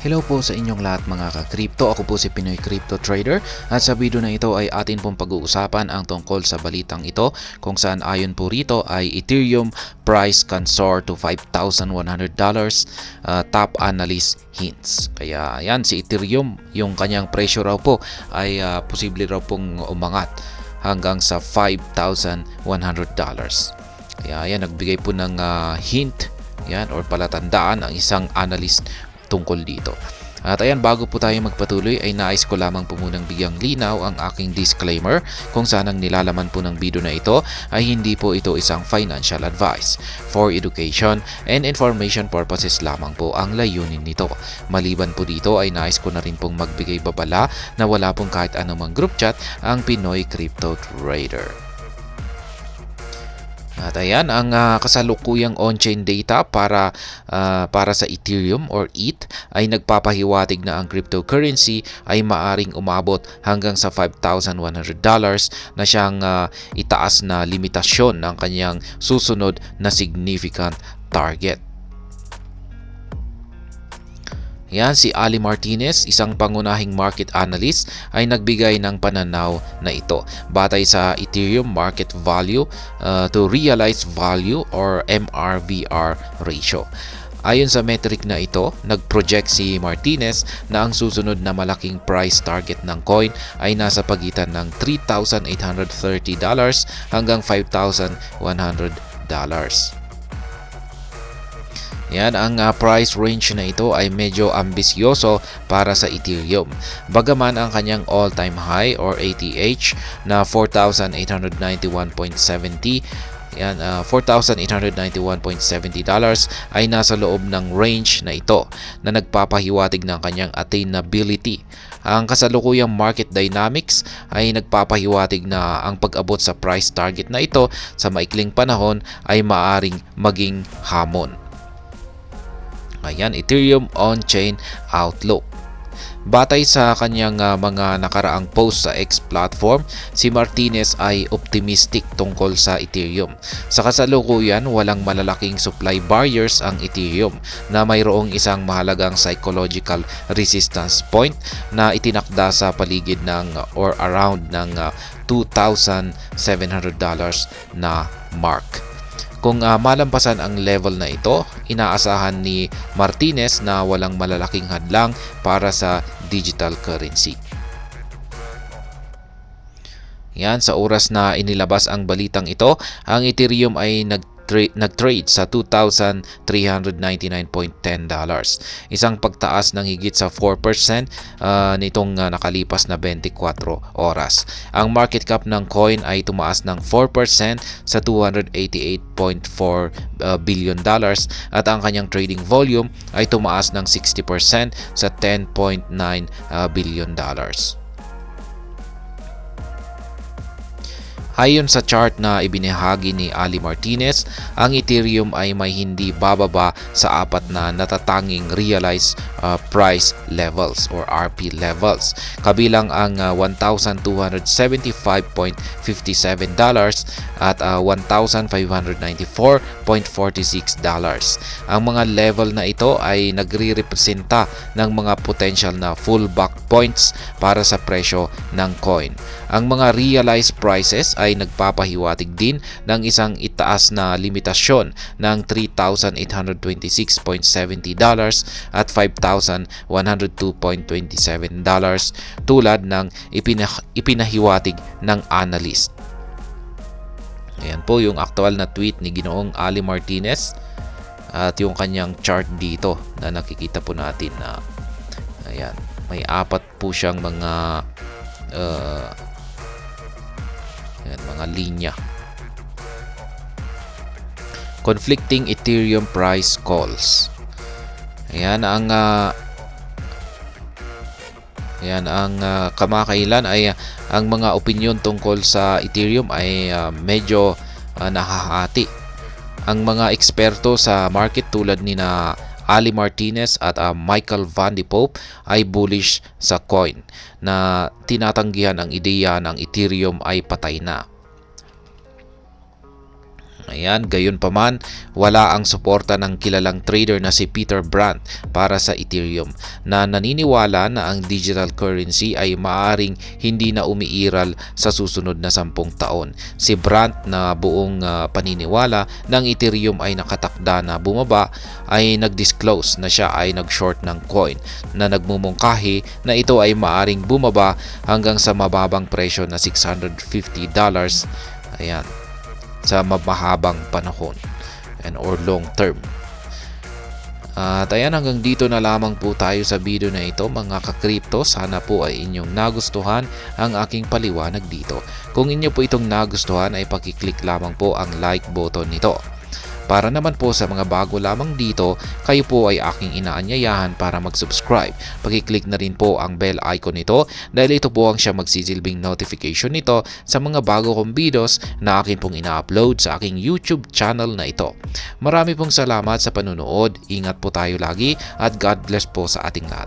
Hello po sa inyong lahat mga ka-crypto. Ako po si Pinoy Crypto Trader at sa video na ito ay atin pong pag-uusapan ang tungkol sa balitang ito kung saan ayon po rito ay Ethereum price can soar to $5,100, top analyst hints. Kaya yan si Ethereum, yung kanyang presyo raw po ay posible raw pong umangat hanggang sa $5,100. Kaya yan nagbigay po ng hint yan or palatandaan ang isang analyst tungkol dito. At ayan, bago po tayo magpatuloy ay nais ko lamang po munang bigyang linaw ang aking disclaimer kung saan ang nilalaman po ng video na ito ay hindi po ito isang financial advice. For education and information purposes lamang po ang layunin nito. Maliban po dito ay nais ko na rin pong magbigay babala na wala pong kahit anumang group chat ang Pinoy Crypto Trader. At ayan ang kasalukuyang on-chain data para sa Ethereum or ETH ay nagpapahiwatig na ang cryptocurrency ay maaring umabot hanggang sa $5,100 na siyang itaas na limitasyon ng kanyang susunod na significant target. Yan, si Ali Martinez, isang pangunahing market analyst, ay nagbigay ng pananaw na ito. Batay sa Ethereum Market Value to Realized Value or MRVR ratio. Ayon sa metric na ito, nag-project si Martinez na ang susunod na malaking price target ng coin ay nasa pagitan ng $3,830 hanggang $5,100. Yan, ang price range na ito ay medyo ambisyoso para sa Ethereum. Bagaman ang kanyang all-time high or ATH na 4,891.70 yan, $4,891.70 ay nasa loob ng range na ito na nagpapahiwatig ng kanyang attainability. Ang kasalukuyang market dynamics ay nagpapahiwatig na ang pag-abot sa price target na ito sa maikling panahon ay maaring maging hamon. Ayan, Ethereum on-chain outlook. Batay sa kanyang mga nakaraang post sa X platform, si Martinez ay optimistic tungkol sa Ethereum. Sa kasalukuyan, walang malalaking supply barriers ang Ethereum na mayroong isang mahalagang psychological resistance point na itinakda sa paligid ng or around ng $2,700 na mark. Kung malampasan ang level na ito, inaasahan ni Martinez na walang malalaking hadlang para sa digital currency. Yan, sa oras na inilabas ang balitang ito, ang Ethereum ay nag-trade sa $2,399.10. Isang pagtaas ng higit sa 4% nitong nakalipas na 24 oras. Ang market cap ng coin ay tumaas ng 4% sa $288.4 billion at ang kanyang trading volume ay tumaas ng 60% sa $10.9 billion. Ayon sa chart na ibinahagi ni Ali Martinez, ang Ethereum ay may hindi bababa sa apat na natatanging realized price levels or RP levels. Kabilang ang $1,275.57 at $1,594.46. Ang mga level na ito ay nagre-representa ng mga potential na fallback points para sa presyo ng coin. Ang mga realized prices ay nagpapahiwatig din ng isang itaas na limitasyon ng $3,826.70 at $5,102.27 tulad ng ipinahiwatig ng analyst. Ayan po yung aktual na tweet ni Ginoong Ali Martinez at yung kanyang chart dito na nakikita po natin na ayan, may apat po siyang mga mga linya. Conflicting Ethereum price calls. Ayan ang kamakailan ay ang mga opinyon tungkol sa Ethereum ay medyo nahahati. Ang mga eksperto sa market tulad ni na Ali Martinez at Michael Van de Pope ay bullish sa coin na tinatanggihan ang ideya ng Ethereum ay patay na. Ayan, gayon pa man, wala ang suporta ng kilalang trader na si Peter Brandt para sa Ethereum na naniniwala na ang digital currency ay maaring hindi na umiiral sa susunod na 10 taon. Si Brandt na buong paniniwala ng Ethereum ay nakatakda na bumaba ay nag-disclose na siya ay nag-short ng coin na nagmumungkahi na ito ay maaring bumaba hanggang sa mababang presyo na $650. Ayan, sa mahabang panahon or long term. At ayan, hanggang dito na lamang po tayo sa video na ito mga ka-crypto. Sana po ay inyong nagustuhan ang aking paliwanag dito. Kung inyo po itong nagustuhan ay pakiclick lamang po ang like button nito. Para naman po sa mga bago lamang dito, kayo po ay aking inaanyayahan para mag-subscribe. Pakiclick na rin po ang bell icon nito dahil ito po ang siya magsisilbing notification nito sa mga bago kong videos na akin pong ina-upload sa aking YouTube channel na ito. Marami pong salamat sa panunood, ingat po tayo lagi at God bless po sa ating lahat.